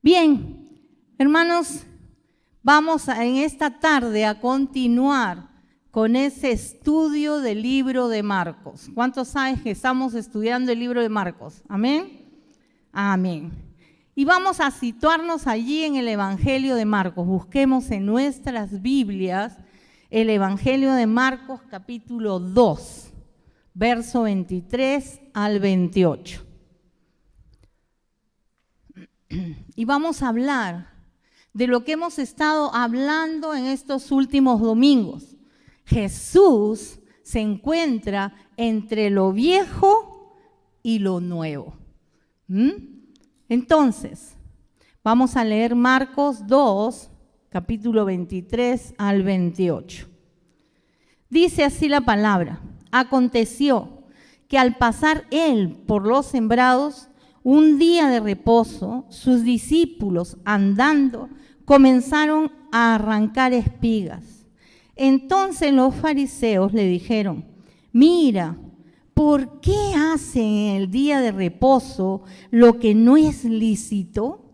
Bien, hermanos, vamos en esta tarde a continuar con ese estudio del libro de Marcos. ¿Cuántos saben que estamos estudiando el libro de Marcos? ¿Amén? Amén. Y vamos a situarnos allí en el Evangelio de Marcos. Busquemos en nuestras Biblias el Evangelio de Marcos capítulo 2, verso 23 al 28. Y vamos a hablar de lo que hemos estado hablando en estos últimos domingos. Jesús se encuentra entre lo viejo y lo nuevo. Entonces, vamos a leer Marcos 2, capítulo 23 al 28. Dice así la palabra: aconteció que al pasar él por los sembrados, un día de reposo, sus discípulos, andando, comenzaron a arrancar espigas. Entonces los fariseos le dijeron: mira, ¿por qué hacen en el día de reposo lo que no es lícito?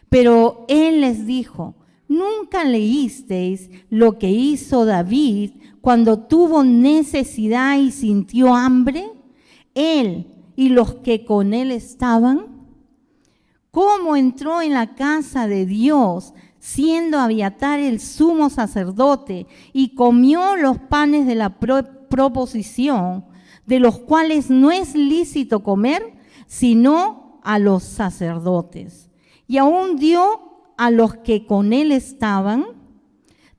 Pero él les dijo: ¿nunca leísteis lo que hizo David cuando tuvo necesidad y sintió hambre? Él y los que con él estaban. ¿Cómo entró en la casa de Dios, siendo Abiatar el sumo sacerdote, y comió los panes de la proposición, de los cuales no es lícito comer, sino a los sacerdotes? Y aún dio a los que con él estaban.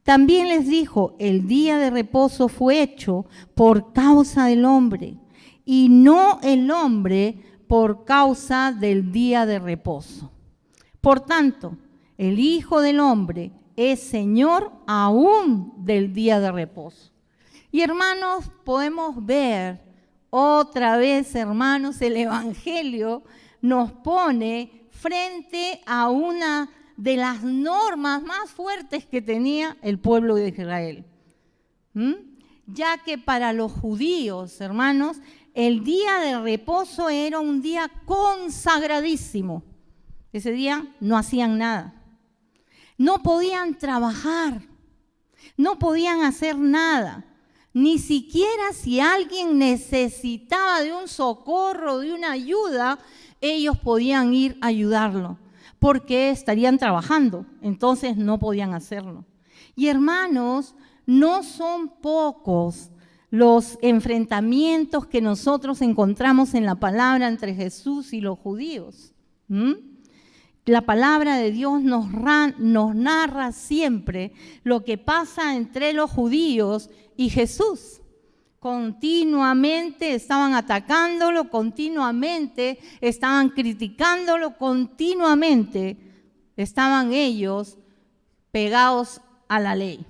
También les dijo: el día de reposo fue hecho por causa del hombre, y no el hombre por causa del día de reposo. Por tanto, el Hijo del Hombre es Señor aún del día de reposo. Y hermanos, podemos ver otra vez, hermanos, el Evangelio nos pone frente a una de las normas más fuertes que tenía el pueblo de Israel. Ya que para los judíos, hermanos, el día de reposo era un día consagradísimo. Ese día no hacían nada. No podían trabajar, no podían hacer nada. Ni siquiera si alguien necesitaba de un socorro, de una ayuda, ellos podían ir a ayudarlo, porque estarían trabajando, entonces no podían hacerlo. Y hermanos, no son pocos los enfrentamientos que nosotros encontramos en la palabra entre Jesús y los judíos. La palabra de Dios nos narra siempre lo que pasa entre los judíos y Jesús. Continuamente estaban atacándolo, continuamente estaban criticándolo, continuamente estaban ellos pegados a la ley.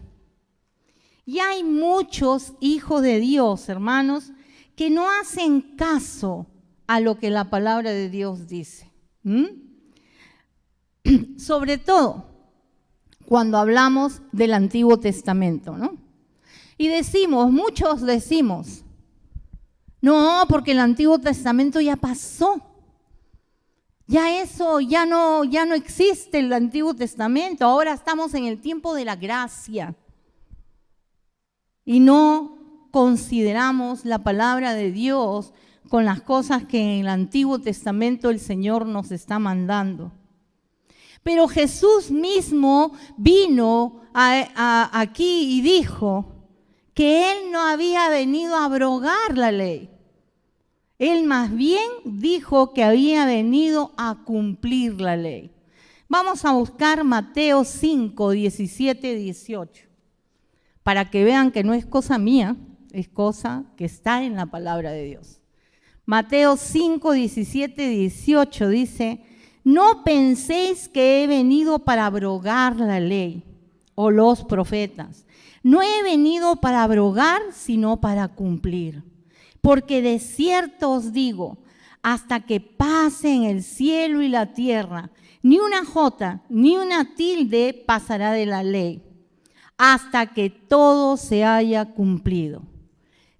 Y hay muchos hijos de Dios, hermanos, que no hacen caso a lo que la palabra de Dios dice. Sobre todo cuando hablamos del Antiguo Testamento, ¿no? Y muchos decimos, no, porque el Antiguo Testamento ya pasó. Ya eso, ya no existe el Antiguo Testamento. Ahora estamos en el tiempo de la gracia. Y no consideramos la palabra de Dios con las cosas que en el Antiguo Testamento el Señor nos está mandando. Pero Jesús mismo vino aquí y dijo que Él no había venido a abrogar la ley. Él más bien dijo que había venido a cumplir la ley. Vamos a buscar Mateo 5, 17, 18. Para que vean que no es cosa mía, es cosa que está en la palabra de Dios. Mateo 5, 17, 18 dice: no penséis que he venido para abrogar la ley o los profetas. No he venido para abrogar, sino para cumplir. Porque de cierto os digo, hasta que pasen el cielo y la tierra, ni una jota, ni una tilde pasará de la ley, hasta que todo se haya cumplido.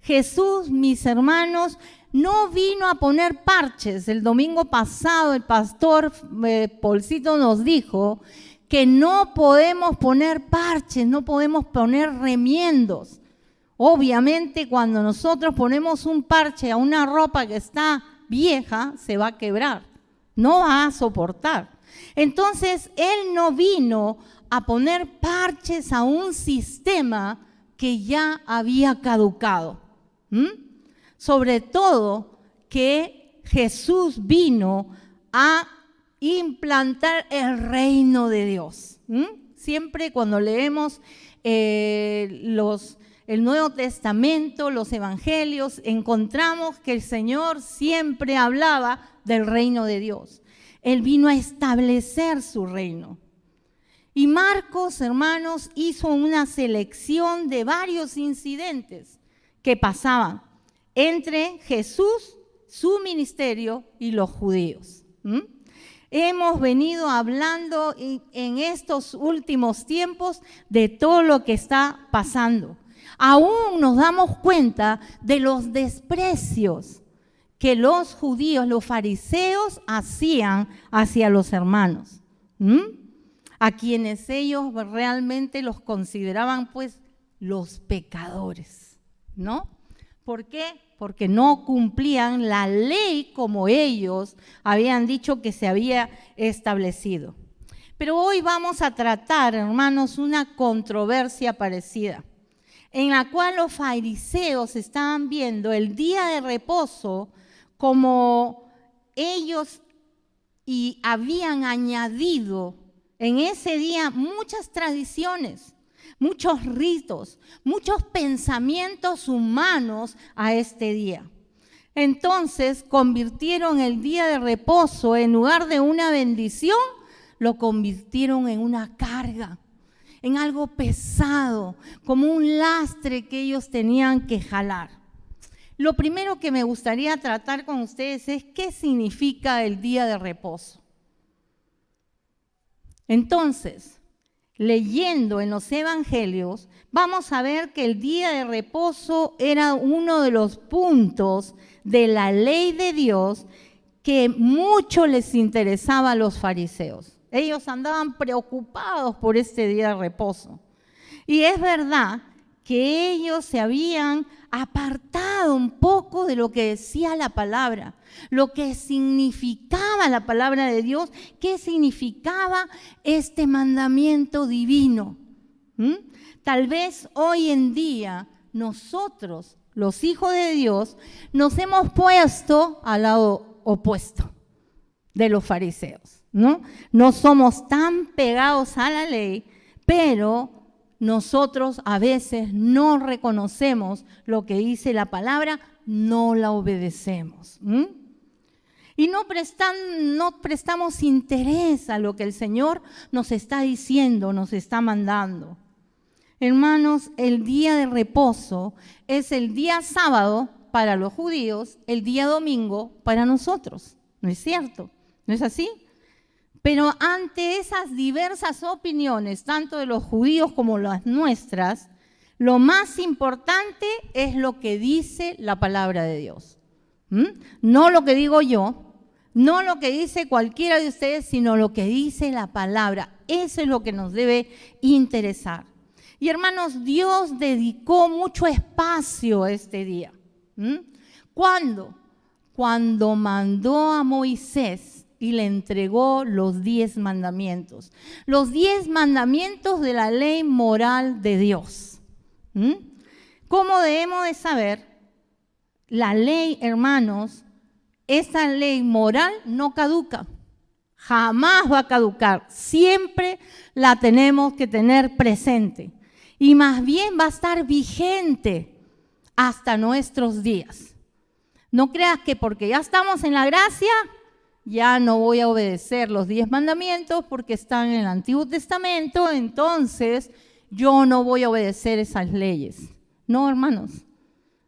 Jesús, mis hermanos, no vino a poner parches. El domingo pasado el pastor Polcito nos dijo que no podemos poner parches, no podemos poner remiendos. Obviamente cuando nosotros ponemos un parche a una ropa que está vieja, se va a quebrar, no va a soportar. Entonces, Él no vino a poner parches a un sistema que ya había caducado. Sobre todo que Jesús vino a implantar el reino de Dios. Siempre cuando leemos el Nuevo Testamento, los evangelios, encontramos que el Señor siempre hablaba del reino de Dios. Él vino a establecer su reino. Y Marcos, hermanos, hizo una selección de varios incidentes que pasaban entre Jesús, su ministerio y los judíos. Hemos venido hablando en estos últimos tiempos de todo lo que está pasando. Aún nos damos cuenta de los desprecios que los judíos, los fariseos, hacían hacia los hermanos, a quienes ellos realmente los consideraban pues los pecadores, ¿no? ¿Por qué? Porque no cumplían la ley como ellos habían dicho que se había establecido. Pero hoy vamos a tratar, hermanos, una controversia parecida, en la cual los fariseos estaban viendo el día de reposo como ellos y habían añadido en ese día muchas tradiciones, muchos ritos, muchos pensamientos humanos a este día. Entonces convirtieron el día de reposo, en lugar de una bendición, lo convirtieron en una carga, en algo pesado, como un lastre que ellos tenían que jalar. Lo primero que me gustaría tratar con ustedes es qué significa el día de reposo. Entonces, leyendo en los evangelios, vamos a ver que el día de reposo era uno de los puntos de la ley de Dios que mucho les interesaba a los fariseos. Ellos andaban preocupados por este día de reposo. Y es verdad que ellos se habían apartado un poco de lo que decía la palabra, lo que significaba la palabra de Dios, qué significaba este mandamiento divino. Tal vez hoy en día nosotros, los hijos de Dios, nos hemos puesto al lado opuesto de los fariseos, ¿no? No somos tan pegados a la ley, pero nosotros a veces no reconocemos lo que dice la palabra, no la obedecemos. Y no prestamos interés a lo que el Señor nos está diciendo, nos está mandando. Hermanos, el día de reposo es el día sábado para los judíos, el día domingo para nosotros. ¿No es cierto? ¿No es así? Pero ante esas diversas opiniones, tanto de los judíos como las nuestras, lo más importante es lo que dice la palabra de Dios. No lo que digo yo, no lo que dice cualquiera de ustedes, sino lo que dice la palabra. Eso es lo que nos debe interesar. Y hermanos, Dios dedicó mucho espacio a este día. ¿Cuándo? Cuando mandó a Moisés y le entregó los 10 mandamientos. Los 10 mandamientos de la ley moral de Dios. ¿Cómo debemos de saber? La ley, hermanos, esa ley moral no caduca. Jamás va a caducar. Siempre la tenemos que tener presente. Y más bien va a estar vigente hasta nuestros días. No creas que porque ya estamos en la gracia, ya no voy a obedecer los 10 mandamientos porque están en el Antiguo Testamento, entonces yo no voy a obedecer esas leyes. No, hermanos,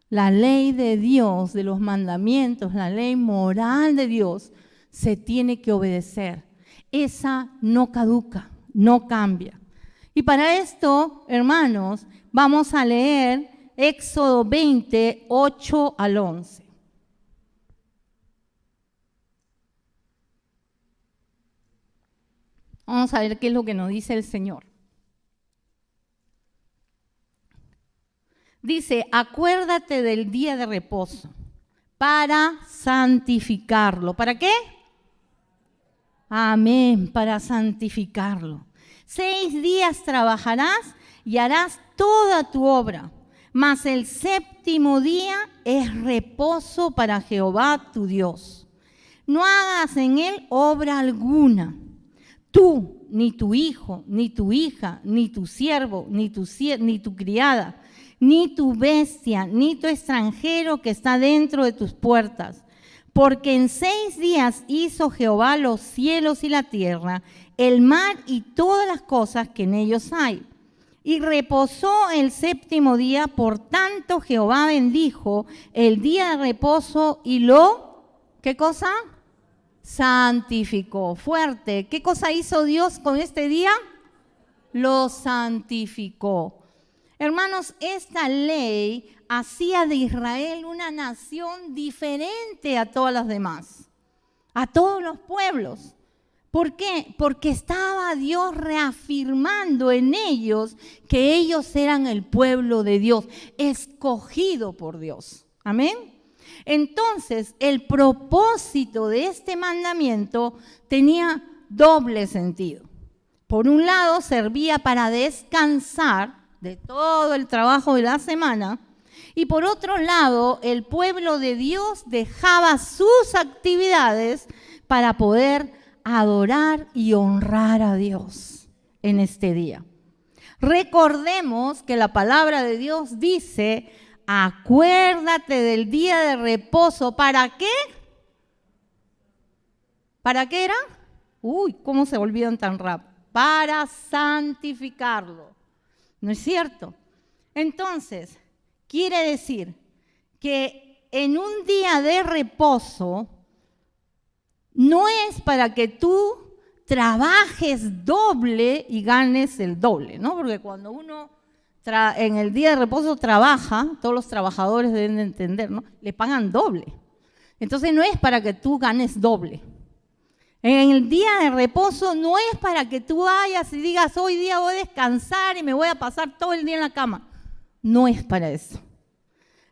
la ley de Dios, de los mandamientos, la ley moral de Dios, se tiene que obedecer. Esa no caduca, no cambia. Y para esto, hermanos, vamos a leer Éxodo 20, 8 al 11. Vamos a ver qué es lo que nos dice el Señor. Dice, acuérdate del día de reposo para santificarlo. ¿Para qué? Amén, para santificarlo. 6 días trabajarás y harás toda tu obra, mas el séptimo día es reposo para Jehová tu Dios. No hagas en él obra alguna. Tú, ni tu hijo, ni tu hija, ni tu siervo, ni tu criada, ni tu bestia, ni tu extranjero que está dentro de tus puertas. Porque en 6 días hizo Jehová los cielos y la tierra, el mar y todas las cosas que en ellos hay. Y reposó el séptimo día, por tanto Jehová bendijo el día de reposo y ¿qué cosa? Santificó. Fuerte. ¿Qué cosa hizo Dios con este día? Lo santificó. Hermanos, esta ley hacía de Israel una nación diferente a todas las demás, a todos los pueblos. ¿Por qué? Porque estaba Dios reafirmando en ellos que ellos eran el pueblo de Dios, escogido por Dios. Amén. Entonces, el propósito de este mandamiento tenía doble sentido. Por un lado, servía para descansar de todo el trabajo de la semana, y por otro lado, el pueblo de Dios dejaba sus actividades para poder adorar y honrar a Dios en este día. Recordemos que la palabra de Dios dice, acuérdate del día de reposo. ¿Para qué? ¿Para qué era? Uy, ¿cómo se olvidan tan rápido? Para santificarlo. ¿No es cierto? Entonces, quiere decir que en un día de reposo no es para que tú trabajes doble y ganes el doble, ¿no? Porque cuando uno en el día de reposo trabaja, todos los trabajadores deben de entender, ¿no? Le pagan doble. Entonces no es para que tú ganes doble. En el día de reposo no es para que tú vayas y digas, hoy día voy a descansar y me voy a pasar todo el día en la cama. No es para eso.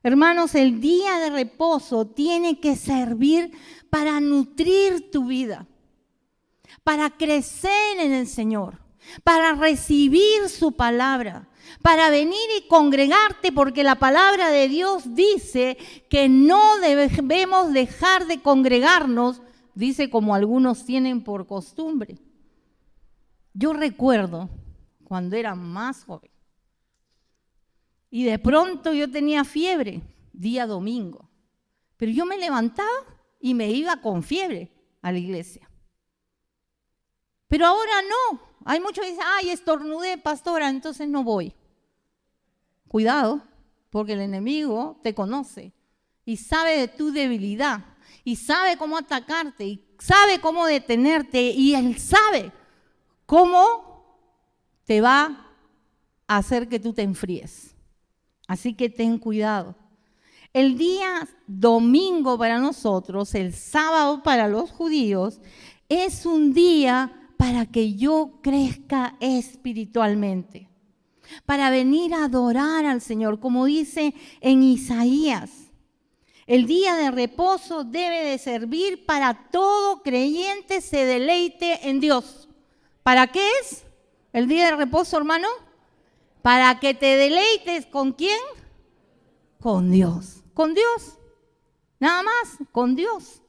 Hermanos, el día de reposo tiene que servir para nutrir tu vida, para crecer en el Señor, para recibir su palabra, para venir y congregarte, porque la palabra de Dios dice que no debemos dejar de congregarnos, dice como algunos tienen por costumbre. Yo recuerdo cuando era más joven y de pronto yo tenía fiebre, día domingo, pero yo me levantaba y me iba con fiebre a la iglesia. Pero ahora no. Hay muchos que dicen, ay, estornudé, pastora, entonces no voy. Cuidado, porque el enemigo te conoce y sabe de tu debilidad y sabe cómo atacarte y sabe cómo detenerte y él sabe cómo te va a hacer que tú te enfríes. Así que ten cuidado. El día domingo para nosotros, el sábado para los judíos, es un día para que yo crezca espiritualmente, para venir a adorar al Señor, como dice en Isaías. El día de reposo debe de servir para todo creyente se deleite en Dios. ¿Para qué es el día de reposo, hermano? Para que te deleites, ¿con quién? Con Dios. Con Dios. Nada más, con Dios.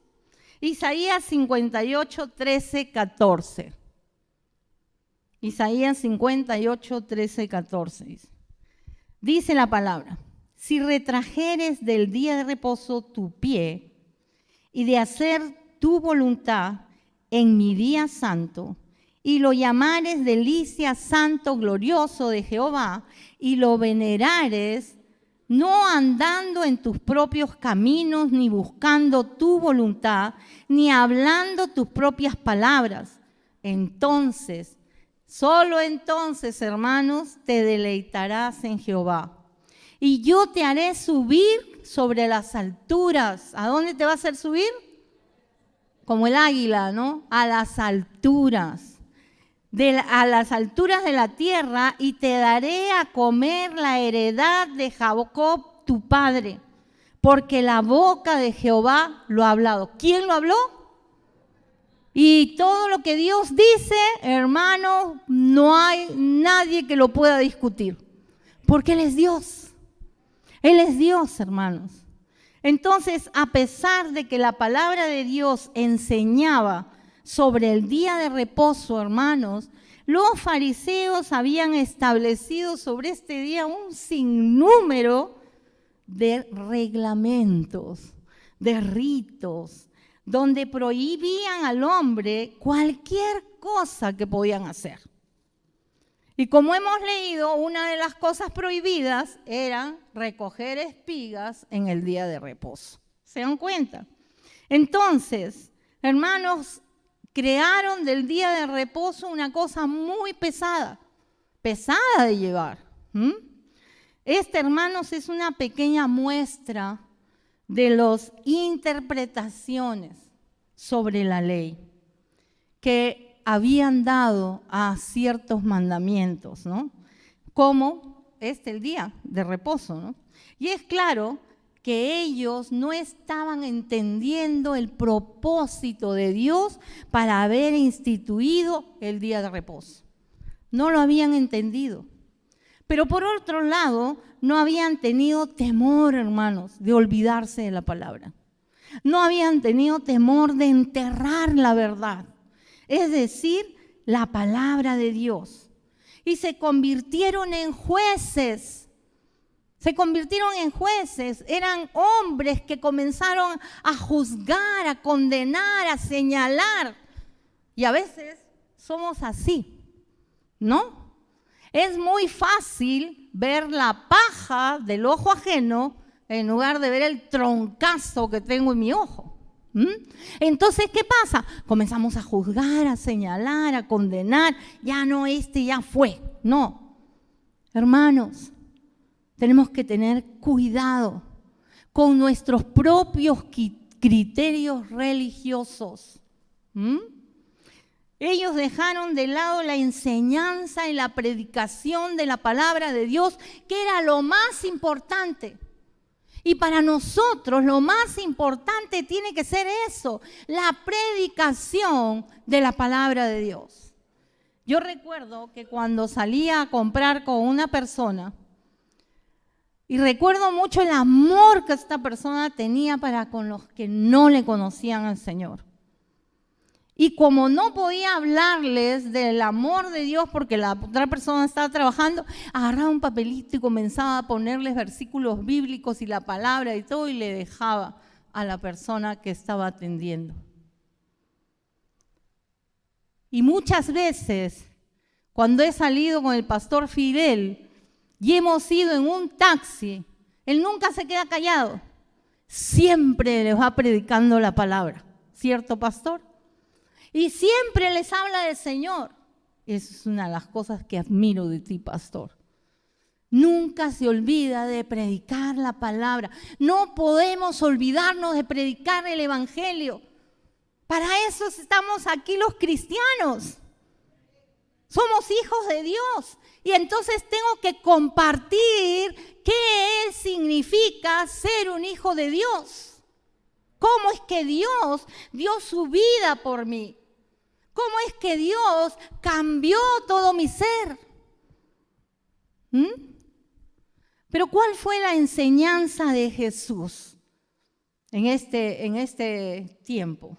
Isaías 58, 13, 14. Isaías 58, 13, 14. Dice la palabra, si retrajeres del día de reposo tu pie y de hacer tu voluntad en mi día santo, y lo llamares delicia santo glorioso de Jehová, y lo venerares, no andando en tus propios caminos, ni buscando tu voluntad, ni hablando tus propias palabras, entonces, solo entonces, hermanos, te deleitarás en Jehová. Y yo te haré subir sobre las alturas. ¿A dónde te va a hacer subir? Como el águila, ¿no? A las alturas. a las alturas de la tierra y te daré a comer la heredad de Jacob tu padre, porque la boca de Jehová lo ha hablado. ¿Quién lo habló? Y todo lo que Dios dice, hermano, no hay nadie que lo pueda discutir, porque Él es Dios. Él es Dios, hermanos. Entonces, a pesar de que la palabra de Dios enseñaba sobre el día de reposo, hermanos, los fariseos habían establecido sobre este día un sinnúmero de reglamentos, de ritos, donde prohibían al hombre cualquier cosa que podían hacer. Y como hemos leído, una de las cosas prohibidas era recoger espigas en el día de reposo. ¿Se dan cuenta? Entonces, hermanos, crearon del día de reposo una cosa muy pesada de llevar. Hermanos, es una pequeña muestra de las interpretaciones sobre la ley que habían dado a ciertos mandamientos, ¿no? Como el día de reposo, ¿no? Y es claro que ellos no estaban entendiendo el propósito de Dios para haber instituido el día de reposo. No lo habían entendido. Pero por otro lado, no habían tenido temor, hermanos, de olvidarse de la palabra. No habían tenido temor de enterrar la verdad, es decir, la palabra de Dios. Y se convirtieron en jueces. Eran hombres que comenzaron a juzgar, a condenar, a señalar. Y a veces somos así, ¿no? Es muy fácil ver la paja del ojo ajeno en lugar de ver el troncazo que tengo en mi ojo. Entonces, ¿qué pasa? Comenzamos a juzgar, a señalar, a condenar. Ya no, ya fue. No. Hermanos, tenemos que tener cuidado con nuestros propios criterios religiosos. Ellos dejaron de lado la enseñanza y la predicación de la palabra de Dios, que era lo más importante. Y para nosotros lo más importante tiene que ser eso, la predicación de la palabra de Dios. Yo recuerdo que cuando salía a comprar con una persona, y recuerdo mucho el amor que esta persona tenía para con los que no le conocían al Señor. Y como no podía hablarles del amor de Dios porque la otra persona estaba trabajando, agarraba un papelito y comenzaba a ponerles versículos bíblicos y la palabra y todo, y le dejaba a la persona que estaba atendiendo. Y muchas veces, cuando he salido con el pastor Fidel y hemos ido en un taxi, él nunca se queda callado. Siempre les va predicando la palabra. ¿Cierto, pastor? Y siempre les habla del Señor. Esa es una de las cosas que admiro de ti, pastor. Nunca se olvida de predicar la palabra. No podemos olvidarnos de predicar el evangelio. Para eso estamos aquí los cristianos. Somos hijos de Dios. Y entonces tengo que compartir qué significa ser un hijo de Dios. ¿Cómo es que Dios dio su vida por mí? ¿Cómo es que Dios cambió todo mi ser? Pero ¿cuál fue la enseñanza de Jesús en este tiempo?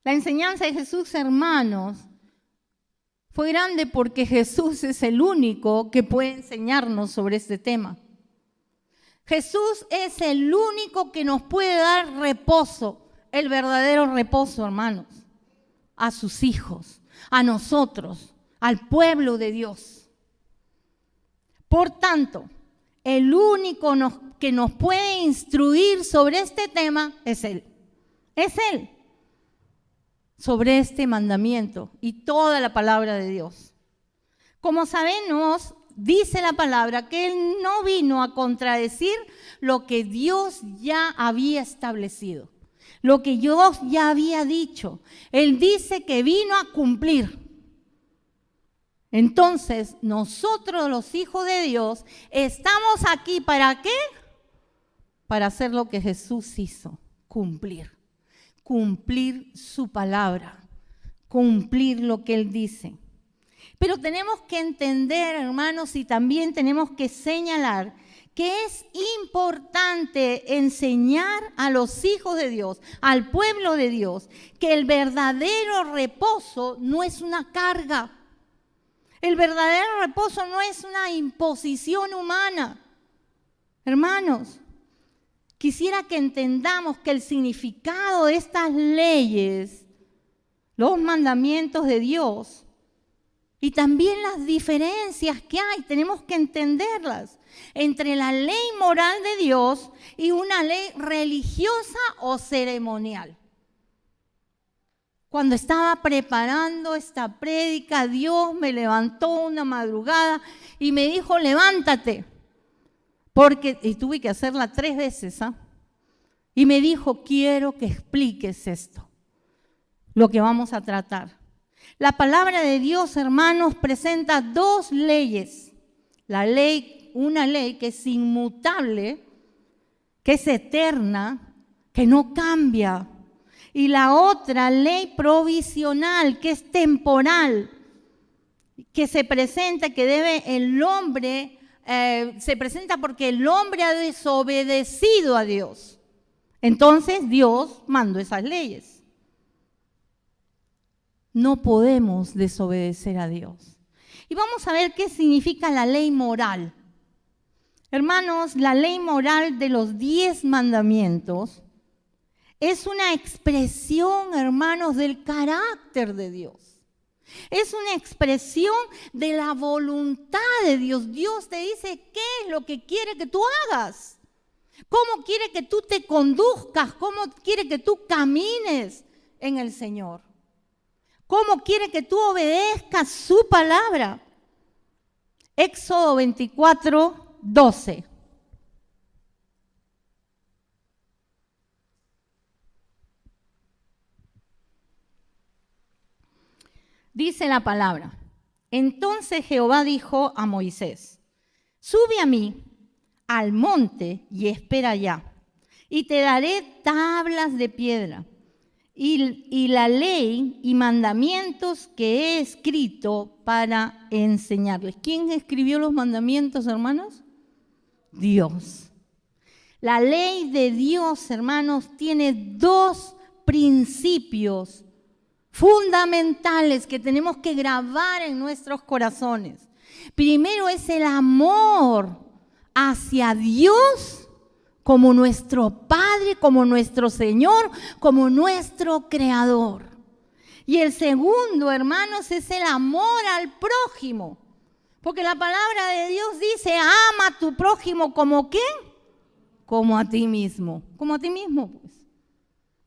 La enseñanza de Jesús, hermanos, fue grande porque Jesús es el único que puede enseñarnos sobre este tema. Jesús es el único que nos puede dar reposo. El verdadero reposo, hermanos, a sus hijos, a nosotros, al pueblo de Dios. Por tanto, el único que nos puede instruir sobre este tema es Él. Es Él. Sobre este mandamiento y toda la palabra de Dios. Como sabemos, dice la palabra que Él no vino a contradecir lo que Dios ya había establecido. lo que Dios ya había dicho. Él dice que vino a cumplir. Entonces, nosotros los hijos de Dios estamos aquí, ¿para qué? Para hacer lo que Jesús hizo, cumplir su palabra, cumplir lo que Él dice. Pero tenemos que entender, hermanos, y también tenemos que señalar que es importante enseñar a los hijos de Dios, al pueblo de Dios, que el verdadero reposo no es una carga. El verdadero reposo no es una imposición humana. Hermanos, quisiera que entendamos que el significado de estas leyes, los mandamientos de Dios, y también las diferencias que hay, tenemos que entenderlas entre la ley moral de Dios y una ley religiosa o ceremonial. Cuando estaba preparando esta prédica, Dios me levantó una madrugada y me dijo, levántate, y tuve que hacerla 3 veces, y me dijo, quiero que expliques esto, lo que vamos a tratar. La palabra de Dios, hermanos, presenta 2 leyes. Una ley que es inmutable, que es eterna, que no cambia. Y la otra ley provisional, que es temporal, que se presenta, que debe el hombre, se presenta porque el hombre ha desobedecido a Dios. Entonces Dios mandó esas leyes. No podemos desobedecer a Dios. Y vamos a ver qué significa la ley moral. Hermanos, la ley moral de los 10 mandamientos es una expresión, hermanos, del carácter de Dios. Es una expresión de la voluntad de Dios. Dios te dice qué es lo que quiere que tú hagas. Cómo quiere que tú te conduzcas. Cómo quiere que tú camines en el Señor. Cómo quiere que tú obedezcas su palabra. Éxodo 24, 12. Dice la palabra, entonces Jehová dijo a Moisés, sube a mí al monte y espera allá, y te daré tablas de piedra, y la ley y mandamientos que he escrito para enseñarles. ¿Quién escribió los mandamientos, hermanos? Dios. La ley de Dios, hermanos, tiene 2 principios fundamentales que tenemos que grabar en nuestros corazones. Primero es el amor hacia Dios como nuestro Padre, como nuestro Señor, como nuestro Creador. Y el segundo, hermanos, es el amor al prójimo. Porque la palabra de Dios dice, ama a tu prójimo como ¿qué? Como a ti mismo. Como a ti mismo, pues.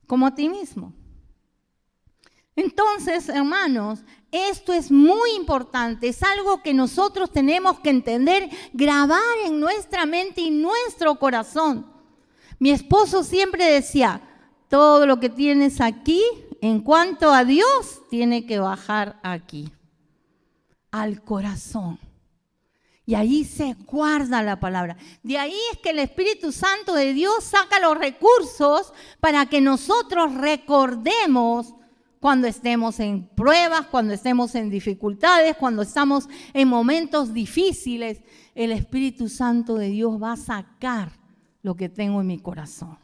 Como a ti mismo. Entonces, hermanos, esto es muy importante, es algo que nosotros tenemos que entender, grabar en nuestra mente y nuestro corazón. Mi esposo siempre decía, todo lo que tienes aquí, en cuanto a Dios, tiene que bajar aquí, al corazón. Y ahí se guarda la palabra. De ahí es que el Espíritu Santo de Dios saca los recursos para que nosotros recordemos cuando estemos en pruebas, cuando estemos en dificultades, cuando estamos en momentos difíciles, el Espíritu Santo de Dios va a sacar lo que tengo en mi corazón.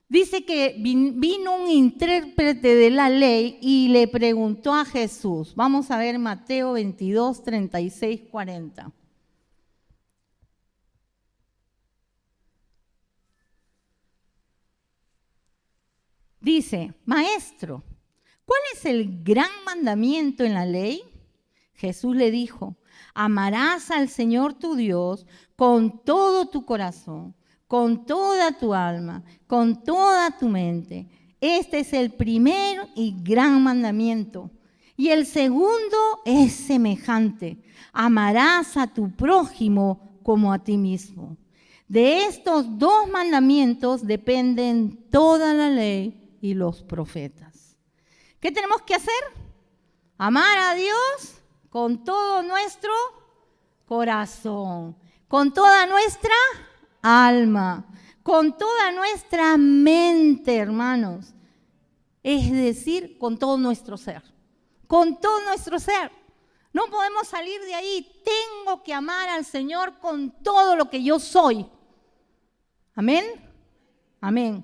Dice que vino un intérprete de la ley y le preguntó a Jesús. Vamos a ver Mateo 22, 36, 40. Dice, maestro, ¿cuál es el gran mandamiento en la ley? Jesús le dijo, amarás al Señor tu Dios con todo tu corazón, con toda tu alma, con toda tu mente. Este es el primer y gran mandamiento. Y el segundo es semejante, amarás a tu prójimo como a ti mismo. De estos 2 mandamientos dependen toda la ley y los profetas. ¿Qué tenemos que hacer? Amar a Dios con todo nuestro corazón, con toda nuestra alma, con toda nuestra mente, hermanos. Es decir, con todo nuestro ser. Con todo nuestro ser. No podemos salir de ahí. Tengo que amar al Señor con todo lo que yo soy. ¿Amén? Amén.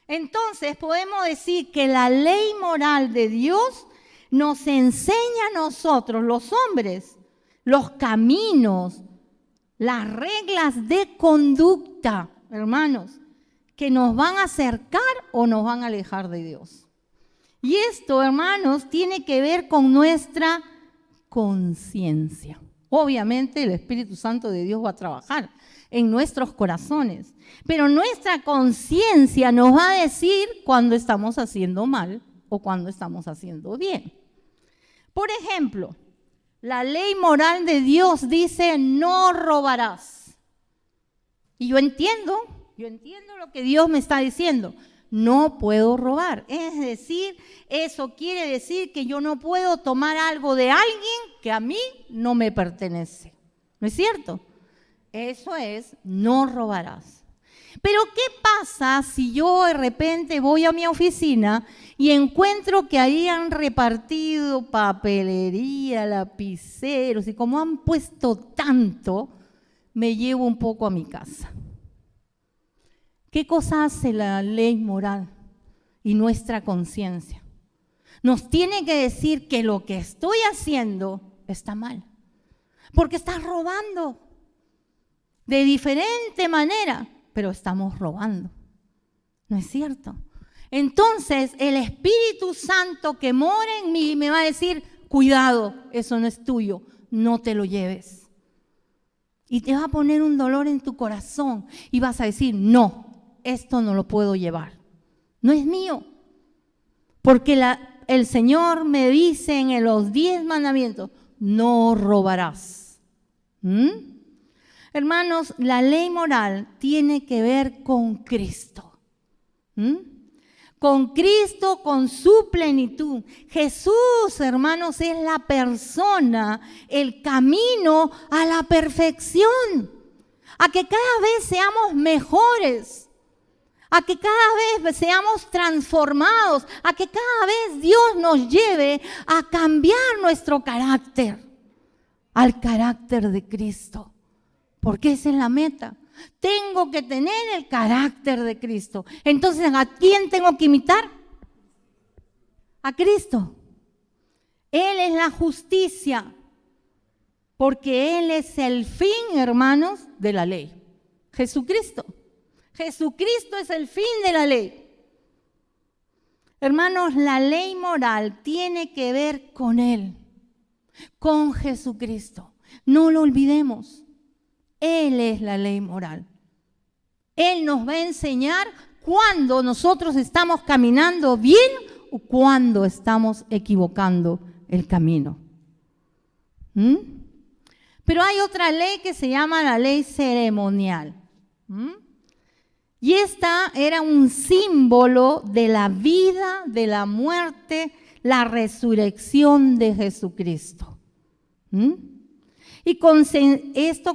Entonces podemos decir que la ley moral de Dios nos enseña a nosotros, los hombres, los caminos, las reglas de conducta, hermanos, que nos van a acercar o nos van a alejar de Dios. Y esto, hermanos, tiene que ver con nuestra conciencia. Obviamente el Espíritu Santo de Dios va a trabajar en nuestros corazones, pero nuestra conciencia nos va a decir cuando estamos haciendo mal o cuando estamos haciendo bien. Por ejemplo, la ley moral de Dios dice: no robarás. Y yo entiendo lo que Dios me está diciendo. No puedo robar. Es decir, eso quiere decir que yo no puedo tomar algo de alguien que a mí no me pertenece. ¿No es cierto? Eso es: no robarás. Pero ¿qué pasa si yo de repente voy a mi oficina y encuentro que ahí han repartido papelería, lapiceros, y como han puesto tanto, me llevo un poco a mi casa? ¿Qué cosa hace la ley moral y nuestra conciencia? Nos tiene que decir que lo que estoy haciendo está mal, porque estás robando de diferente manera, pero estamos robando. ¿No es cierto? Entonces el Espíritu Santo que mora en mí me va a decir: cuidado, eso no es tuyo, no te lo lleves. Y te va a poner un dolor en tu corazón y vas a decir: no, esto no lo puedo llevar, no es mío. Porque el Señor me dice en los 10 mandamientos: no robarás. Hermanos, la ley moral tiene que ver con Cristo. Con Cristo, con su plenitud. Jesús, hermanos, es la persona, el camino a la perfección. A que cada vez seamos mejores. A que cada vez seamos transformados. A que cada vez Dios nos lleve a cambiar nuestro carácter al carácter de Cristo. Porque esa es la meta. Tengo que tener el carácter de Cristo. Entonces, ¿a quién tengo que imitar? A Cristo. Él es la justicia. Porque Él es el fin, hermanos, de la ley. Jesucristo. Jesucristo es el fin de la ley. Hermanos, la ley moral tiene que ver con Él. Con Jesucristo. No lo olvidemos. Él es la ley moral. Él nos va a enseñar cuando nosotros estamos caminando bien o cuando estamos equivocando el camino. Pero hay otra ley que se llama la ley ceremonial. Y esta era un símbolo de la vida, de la muerte, la resurrección de Jesucristo. Y esto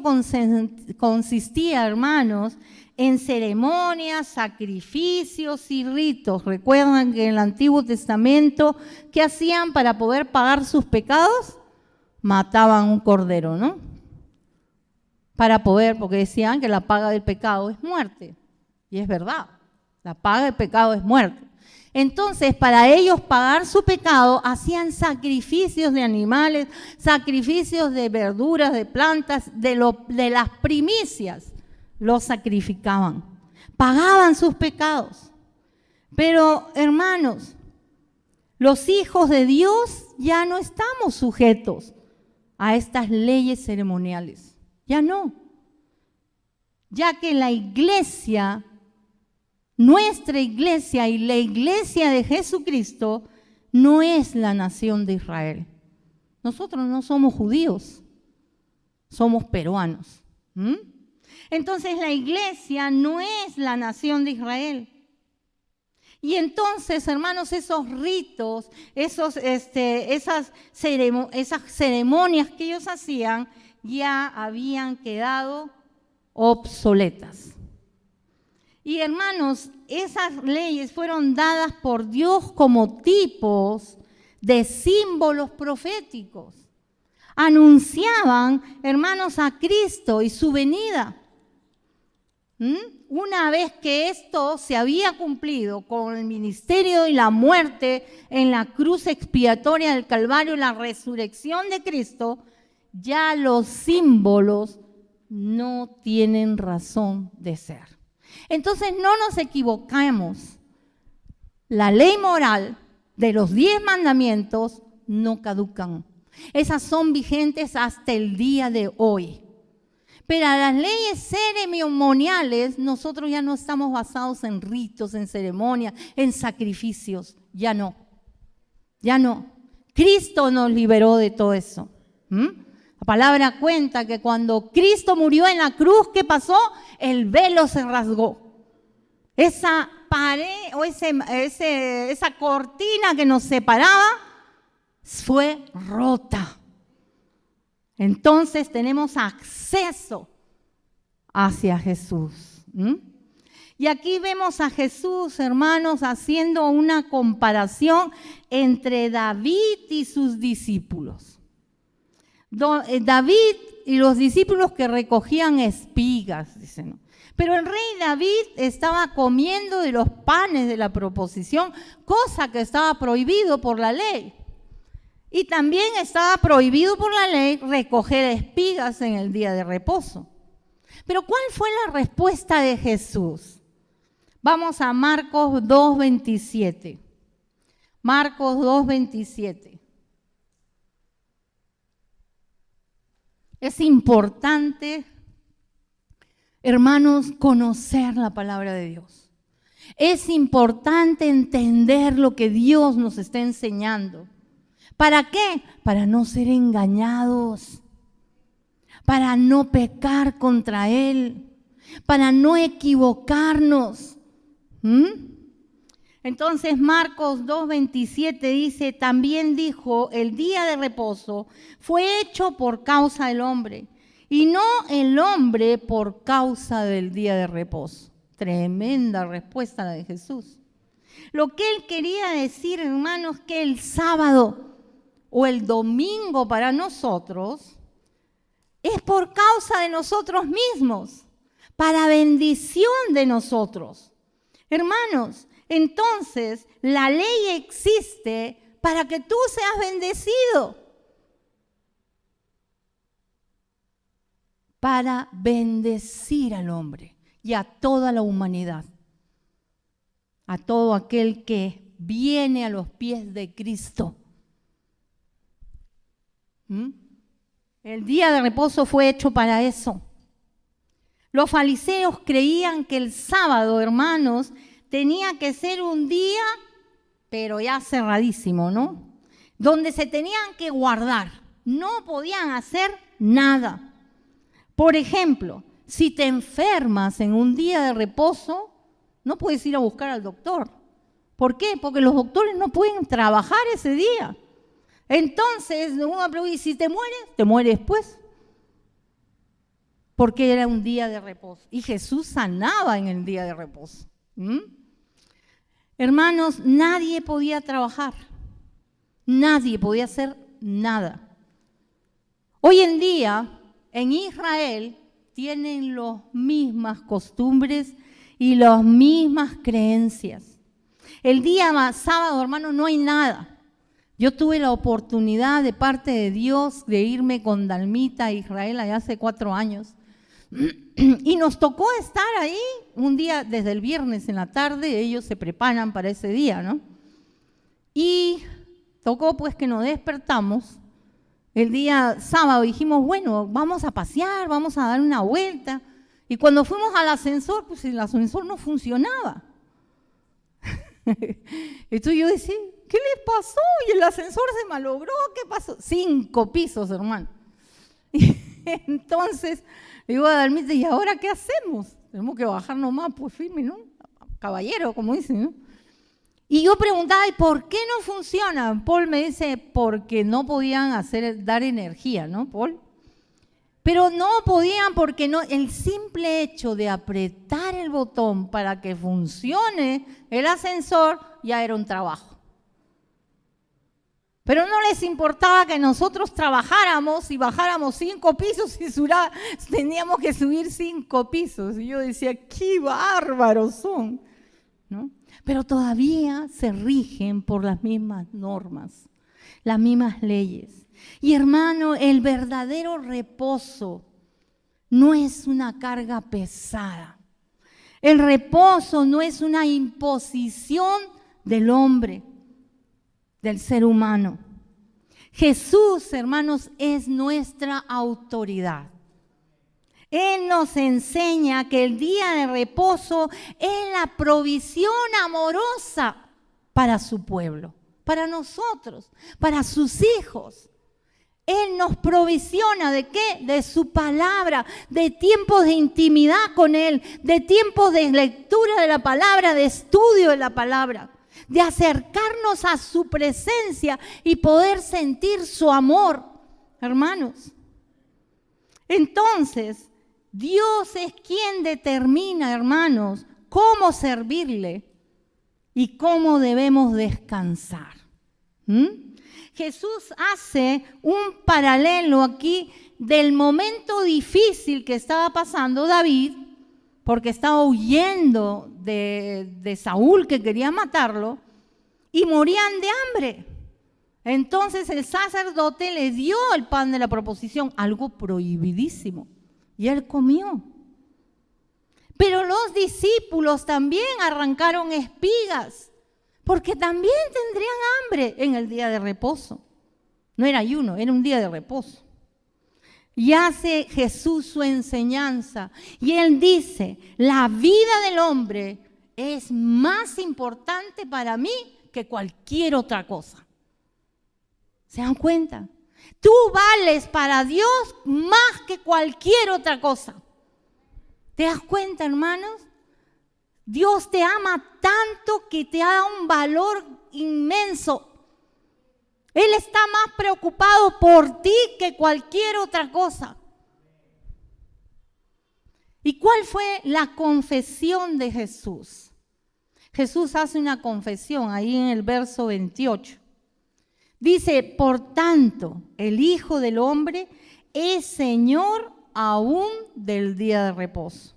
consistía, hermanos, en ceremonias, sacrificios y ritos. Recuerdan que en el Antiguo Testamento, ¿qué hacían para poder pagar sus pecados? Mataban un cordero, ¿no? Para poder, porque decían que la paga del pecado es muerte. Y es verdad, la paga del pecado es muerte. Entonces, para ellos pagar su pecado, hacían sacrificios de animales, sacrificios de verduras, de plantas, de las primicias, los sacrificaban. Pagaban sus pecados. Pero, hermanos, los hijos de Dios ya no estamos sujetos a estas leyes ceremoniales. Ya no. Ya que la iglesia, nuestra iglesia y la iglesia de Jesucristo no es la nación de Israel. Nosotros no somos judíos, somos peruanos. Entonces la iglesia no es la nación de Israel. Y entonces, hermanos, esos ritos, esas ceremonias que ellos hacían ya habían quedado obsoletas. Y hermanos, esas leyes fueron dadas por Dios como tipos de símbolos proféticos. Anunciaban, hermanos, a Cristo y su venida. Una vez que esto se había cumplido con el ministerio y la muerte en la cruz expiatoria del Calvario y la resurrección de Cristo, ya los símbolos no tienen razón de ser. Entonces no nos equivocamos. La ley moral de los 10 mandamientos no caducan. Esas son vigentes hasta el día de hoy. Pero a las leyes ceremoniales, nosotros ya no estamos basados en ritos, en ceremonias, en sacrificios. Ya no. Ya no. Cristo nos liberó de todo eso. La palabra cuenta que cuando Cristo murió en la cruz, ¿qué pasó? El velo se rasgó. Esa pared o esa cortina que nos separaba fue rota. Entonces tenemos acceso hacia Jesús. Y aquí vemos a Jesús, hermanos, haciendo una comparación entre David y sus discípulos. David y los discípulos que recogían espigas, dicen, ¿no? Pero el rey David estaba comiendo de los panes de la proposición, cosa que estaba prohibido por la ley. Y también estaba prohibido por la ley recoger espigas en el día de reposo. Pero ¿cuál fue la respuesta de Jesús? Vamos a Marcos 2:27. Marcos 2:27. Es importante, hermanos, conocer la palabra de Dios. Es importante entender lo que Dios nos está enseñando. ¿Para qué? Para no ser engañados, para no pecar contra Él, para no equivocarnos. Entonces Marcos 2:27 dice, también dijo, el día de reposo fue hecho por causa del hombre, y no el hombre por causa del día de reposo. Tremenda respuesta la de Jesús. Lo que Él quería decir, hermanos, que el sábado o el domingo para nosotros es por causa de nosotros mismos, para bendición de nosotros. Hermanos, entonces la ley existe para que tú seas bendecido, para bendecir al hombre y a toda la humanidad, a todo aquel que viene a los pies de Cristo. El día de reposo fue hecho para eso. Los fariseos creían que el sábado, hermanos, tenía que ser un día, pero ya cerradísimo, ¿no? Donde se tenían que guardar. No podían hacer nada. Por ejemplo, si te enfermas en un día de reposo, no puedes ir a buscar al doctor. ¿Por qué? Porque los doctores no pueden trabajar ese día. Entonces, uno pregunta, ¿y si te mueres después? Porque era un día de reposo. Y Jesús sanaba en el día de reposo. Hermanos, nadie podía trabajar. Nadie podía hacer nada. Hoy en día, en Israel, tienen las mismas costumbres y las mismas creencias. El día sábado, hermanos, no hay nada. Yo tuve la oportunidad de parte de Dios de irme con Dalmita a Israel allá hace 4 años. Y nos tocó estar ahí un día desde el viernes en la tarde, ellos se preparan para ese día, ¿no? Y tocó pues que nos despertamos el día sábado, dijimos, bueno, vamos a pasear, vamos a dar una vuelta. Y cuando fuimos al ascensor, pues el ascensor no funcionaba. Entonces yo decía, ¿qué les pasó? Y el ascensor se malogró, ¿qué pasó? 5 pisos, hermano. Entonces, le digo a Dalmita, ¿y ahora qué hacemos? Tenemos que bajar nomás, pues firme, ¿no? Caballero, como dicen, ¿no? Y yo preguntaba, ¿y por qué no funciona? Paul me dice, porque no podían dar energía, ¿no, Paul? Pero no podían porque no, el simple hecho de apretar el botón para que funcione el ascensor ya era un trabajo. Pero no les importaba que nosotros trabajáramos y bajáramos 5 pisos y teníamos que subir 5 pisos. Y yo decía, qué bárbaros son, ¿no? Pero todavía se rigen por las mismas normas, las mismas leyes. Y hermano, el verdadero reposo no es una carga pesada. El reposo no es una imposición del hombre, del ser humano. Jesús, hermanos, es nuestra autoridad. Él nos enseña que el día de reposo es la provisión amorosa para su pueblo, para nosotros, para sus hijos. Él nos provisiona ¿de qué? De su palabra, de tiempos de intimidad con Él, de tiempos de lectura de la palabra, de estudio de la palabra, de acercarnos a su presencia y poder sentir su amor, hermanos. Entonces, Dios es quien determina, hermanos, cómo servirle y cómo debemos descansar. Jesús hace un paralelo aquí del momento difícil que estaba pasando David, porque estaba huyendo de Saúl, que quería matarlo, y morían de hambre. Entonces el sacerdote le dio el pan de la proposición, algo prohibidísimo, y él comió. Pero los discípulos también arrancaron espigas, porque también tendrían hambre en el día de reposo. No era ayuno, era un día de reposo. Y hace Jesús su enseñanza, y Él dice, la vida del hombre es más importante para mí que cualquier otra cosa. ¿Se dan cuenta? Tú vales para Dios más que cualquier otra cosa. ¿Te das cuenta, hermanos? Dios te ama tanto que te da un valor inmenso. Él está más preocupado por ti que cualquier otra cosa. ¿Y cuál fue la confesión de Jesús? Jesús hace una confesión ahí en el verso 28. Dice, por tanto, el Hijo del Hombre es Señor aún del día de reposo.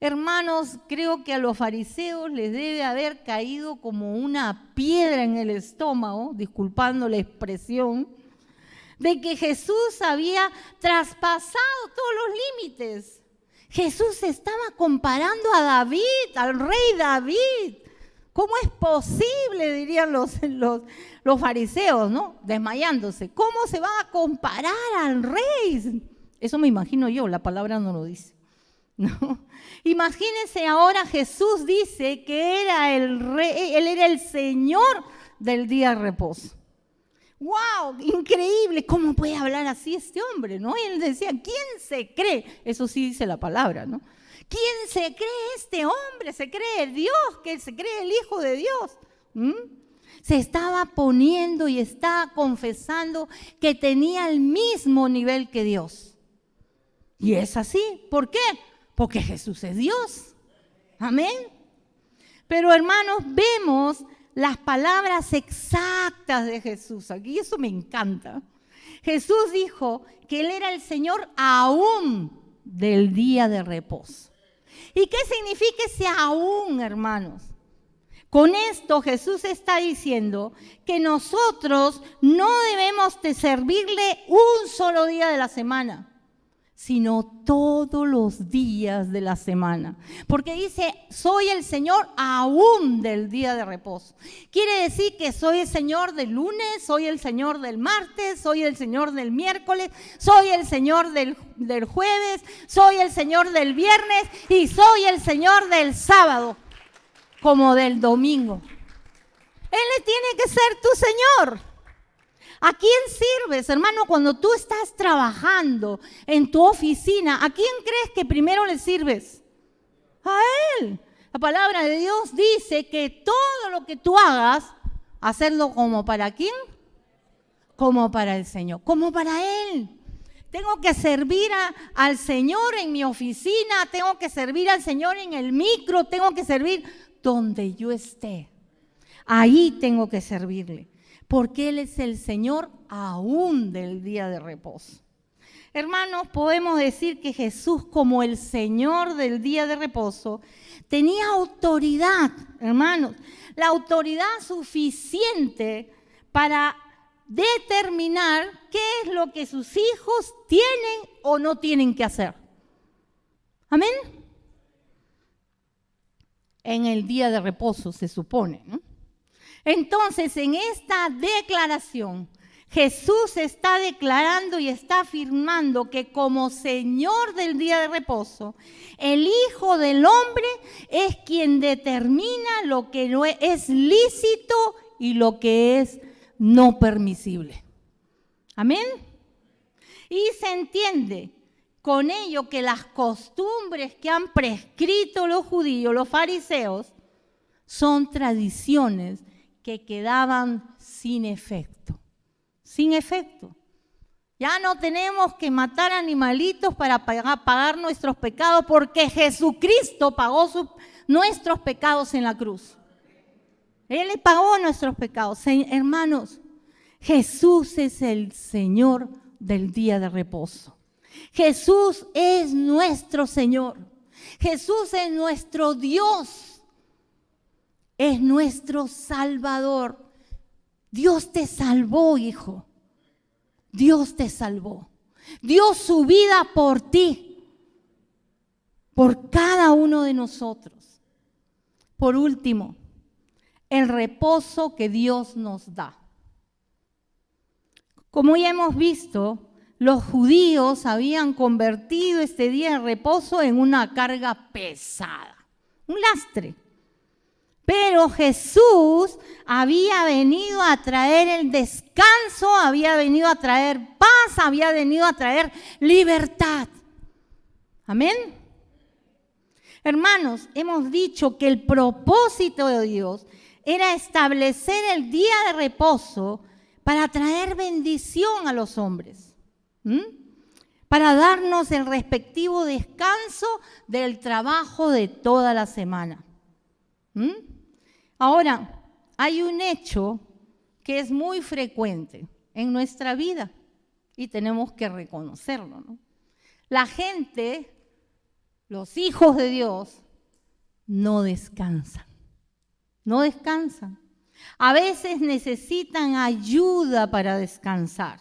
Hermanos, creo que a los fariseos les debe haber caído como una piedra en el estómago, disculpando la expresión, de que Jesús había traspasado todos los límites. Jesús estaba comparando a David, al rey David. ¿Cómo es posible, dirían los fariseos, ¿no? Desmayándose. ¿Cómo se va a comparar al rey? Eso me imagino yo, la palabra no lo dice. ¿No? Imagínense ahora, Jesús dice que era el rey, Él era el Señor del día de reposo. ¡Wow! Increíble. ¿Cómo puede hablar así este hombre? ¿No? Y él decía, ¿quién se cree? Eso sí dice la palabra, ¿no? ¿Quién se cree este hombre? ¿Se cree Dios? ¿Que se cree el Hijo de Dios? Se estaba poniendo y estaba confesando que tenía el mismo nivel que Dios. Y es así. ¿Por qué? Porque Jesús es Dios. Amén. Pero hermanos, vemos las palabras exactas de Jesús. Aquí eso me encanta. Jesús dijo que Él era el Señor aún del día de reposo. ¿Y qué significa ese aún, hermanos? Con esto Jesús está diciendo que nosotros no debemos de servirle un solo día de la semana, sino todos los días de la semana. Porque dice, soy el Señor aún del día de reposo. Quiere decir que soy el Señor del lunes, soy el Señor del martes, soy el Señor del miércoles, soy el Señor del jueves, soy el Señor del viernes y soy el Señor del sábado, como del domingo. Él tiene que ser tu Señor. ¿A quién sirves, hermano, cuando tú estás trabajando en tu oficina? ¿A quién crees que primero le sirves? A Él. La palabra de Dios dice que todo lo que tú hagas, hacerlo como para ¿quién? Como para el Señor, como para Él. Tengo que servir al Señor en mi oficina, tengo que servir al Señor en el micro, tengo que servir donde yo esté. Ahí tengo que servirle, porque Él es el Señor aún del día de reposo. Hermanos, podemos decir que Jesús, como el Señor del día de reposo, tenía autoridad, hermanos, la autoridad suficiente para determinar qué es lo que sus hijos tienen o no tienen que hacer. Amén. En el día de reposo se supone, ¿no? Entonces, en esta declaración, Jesús está declarando y está afirmando que como Señor del día de reposo, el Hijo del Hombre es quien determina lo que no es lícito y lo que es no permisible. Amén. Y se entiende con ello que las costumbres que han prescrito los judíos, los fariseos, son tradiciones que quedaban sin efecto. Sin efecto. Ya no tenemos que matar animalitos para pagar nuestros pecados, porque Jesucristo pagó nuestros pecados en la cruz. Él le pagó nuestros pecados. Hermanos, Jesús es el Señor del día de reposo. Jesús es nuestro Señor. Jesús es nuestro Dios. Es nuestro Salvador. Dios te salvó, hijo. Dios te salvó. Dio su vida por ti, por cada uno de nosotros. Por último, el reposo que Dios nos da. Como ya hemos visto, los judíos habían convertido este día de reposo en una carga pesada, un lastre. Pero Jesús había venido a traer el descanso, había venido a traer paz, había venido a traer libertad. Amén. Hermanos, hemos dicho que el propósito de Dios era establecer el día de reposo para traer bendición a los hombres, para darnos el respectivo descanso del trabajo de toda la semana. Ahora, hay un hecho que es muy frecuente en nuestra vida y tenemos que reconocerlo, ¿no? La gente, los hijos de Dios, no descansan. No descansan. A veces necesitan ayuda para descansar.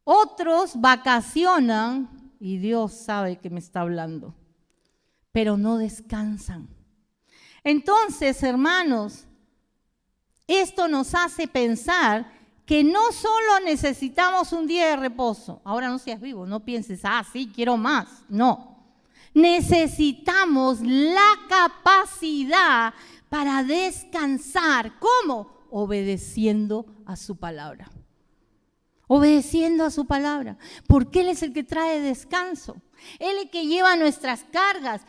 Otros vacacionan y Dios sabe que me está hablando, pero no descansan. Entonces, hermanos, esto nos hace pensar que no solo necesitamos un día de reposo. Ahora no seas vivo, no pienses, sí, quiero más. No. Necesitamos la capacidad para descansar. ¿Cómo? Obedeciendo a su palabra. Obedeciendo a su palabra. Porque Él es el que trae descanso. Él es el que lleva nuestras cargas.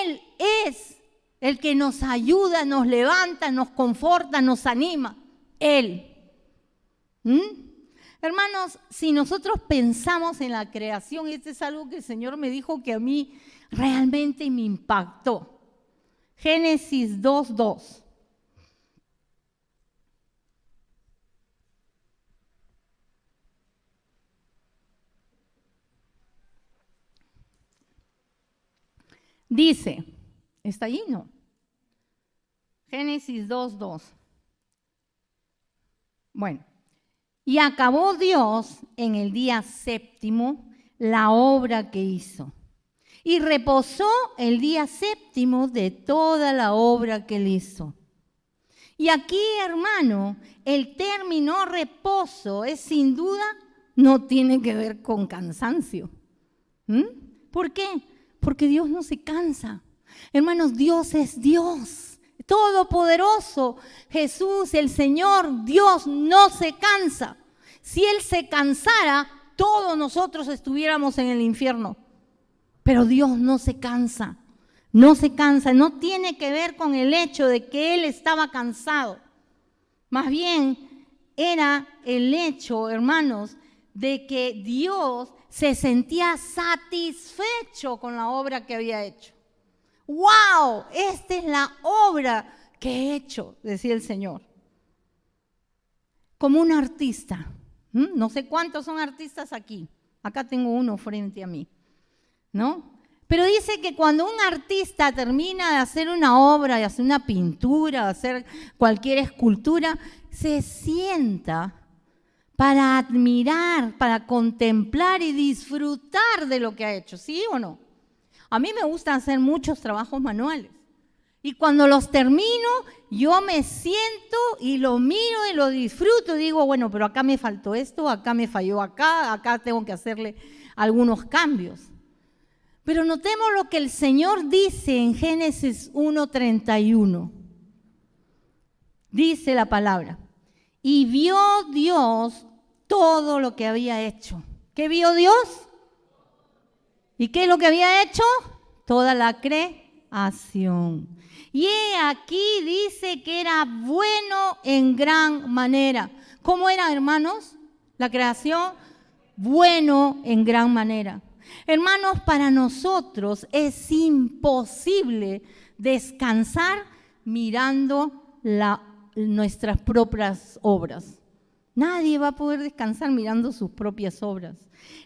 Él es el que nos ayuda, nos levanta, nos conforta, nos anima. Él. Hermanos, si nosotros pensamos en la creación, y este es algo que el Señor me dijo que a mí realmente me impactó. Génesis 2:2. Dice, ¿está allí? No. Génesis 2:2. Bueno, y acabó Dios en el día séptimo la obra que hizo. Y reposó el día séptimo de toda la obra que él hizo. Y aquí, hermano, el término reposo es sin duda, no tiene que ver con cansancio. ¿Por qué? Porque Dios no se cansa. Hermanos, Dios es Dios, todopoderoso. Jesús, el Señor, Dios, no se cansa. Si Él se cansara, todos nosotros estuviéramos en el infierno. Pero Dios no se cansa, no tiene que ver con el hecho de que Él estaba cansado. Más bien era el hecho, hermanos, de que Dios se sentía satisfecho con la obra que había hecho. ¡Wow! Esta es la obra que he hecho, decía el Señor. Como un artista. No sé cuántos son artistas aquí. Acá tengo uno frente a mí, ¿no? Pero dice que cuando un artista termina de hacer una obra, de hacer una pintura, de hacer cualquier escultura, se sienta para admirar, para contemplar y disfrutar de lo que ha hecho, ¿sí o no? A mí me gusta hacer muchos trabajos manuales. Y cuando los termino, yo me siento y lo miro y lo disfruto. Y digo, bueno, pero acá me faltó esto, acá me falló acá tengo que hacerle algunos cambios. Pero notemos lo que el Señor dice en Génesis 1:31. Dice la palabra, y vio Dios todo lo que había hecho. ¿Qué vio Dios? ¿Y qué es lo que había hecho? Toda la creación. Y aquí dice que era bueno en gran manera. ¿Cómo era, hermanos? La creación, bueno en gran manera. Hermanos, para nosotros es imposible descansar mirando nuestras propias obras. Nadie va a poder descansar mirando sus propias obras.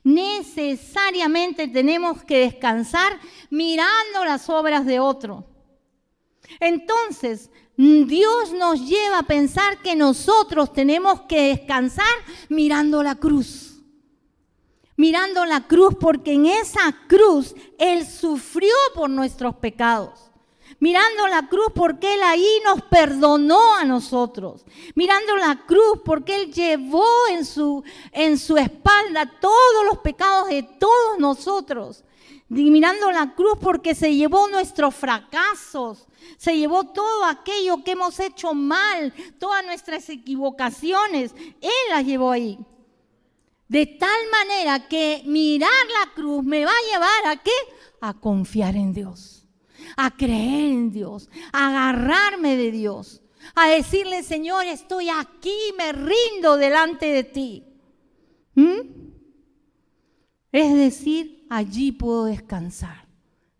Necesariamente tenemos que descansar mirando las obras de otro. Entonces, Dios nos lleva a pensar que nosotros tenemos que descansar mirando la cruz. Mirando la cruz, porque en esa cruz Él sufrió por nuestros pecados. Mirando la cruz porque Él ahí nos perdonó a nosotros. Mirando la cruz porque Él llevó en su espalda todos los pecados de todos nosotros. Y mirando la cruz porque se llevó nuestros fracasos, se llevó todo aquello que hemos hecho mal, todas nuestras equivocaciones, Él las llevó ahí. De tal manera que mirar la cruz me va a llevar ¿a qué? A confiar en Dios, a creer en Dios, a agarrarme de Dios, a decirle, Señor, estoy aquí, me rindo delante de ti. Es decir, allí puedo descansar,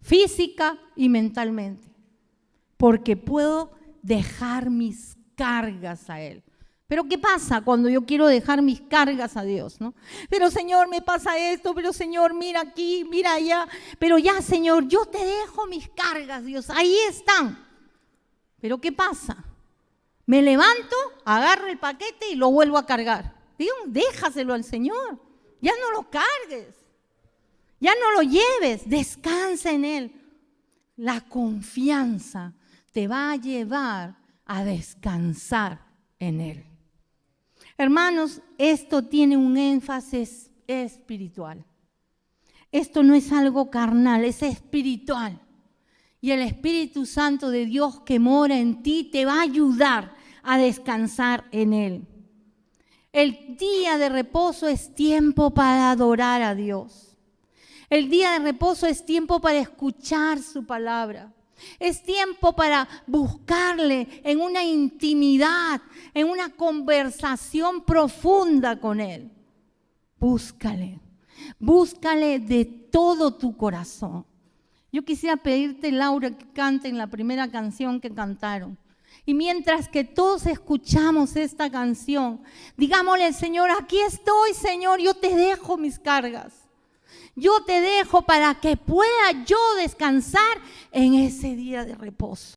física y mentalmente, porque puedo dejar mis cargas a Él. Pero ¿qué pasa cuando yo quiero dejar mis cargas a Dios, no? Pero Señor, me pasa esto, pero Señor, mira aquí, mira allá. Pero ya, Señor, yo te dejo mis cargas, Dios, ahí están. Pero ¿qué pasa? Me levanto, agarro el paquete y lo vuelvo a cargar. Digo, déjaselo al Señor, ya no lo cargues, ya no lo lleves, descansa en Él. La confianza te va a llevar a descansar en Él. Hermanos, esto tiene un énfasis espiritual. Esto no es algo carnal, es espiritual. Y el Espíritu Santo de Dios que mora en ti te va a ayudar a descansar en Él. El día de reposo es tiempo para adorar a Dios. El día de reposo es tiempo para escuchar su palabra. Es tiempo para buscarle en una intimidad, en una conversación profunda con Él. Búscale de todo tu corazón. Yo quisiera pedirte, Laura, que canten la primera canción que cantaron. Y mientras que todos escuchamos esta canción, digámosle al Señor, aquí estoy, Señor, yo te dejo mis cargas. Yo te dejo para que pueda yo descansar en ese día de reposo.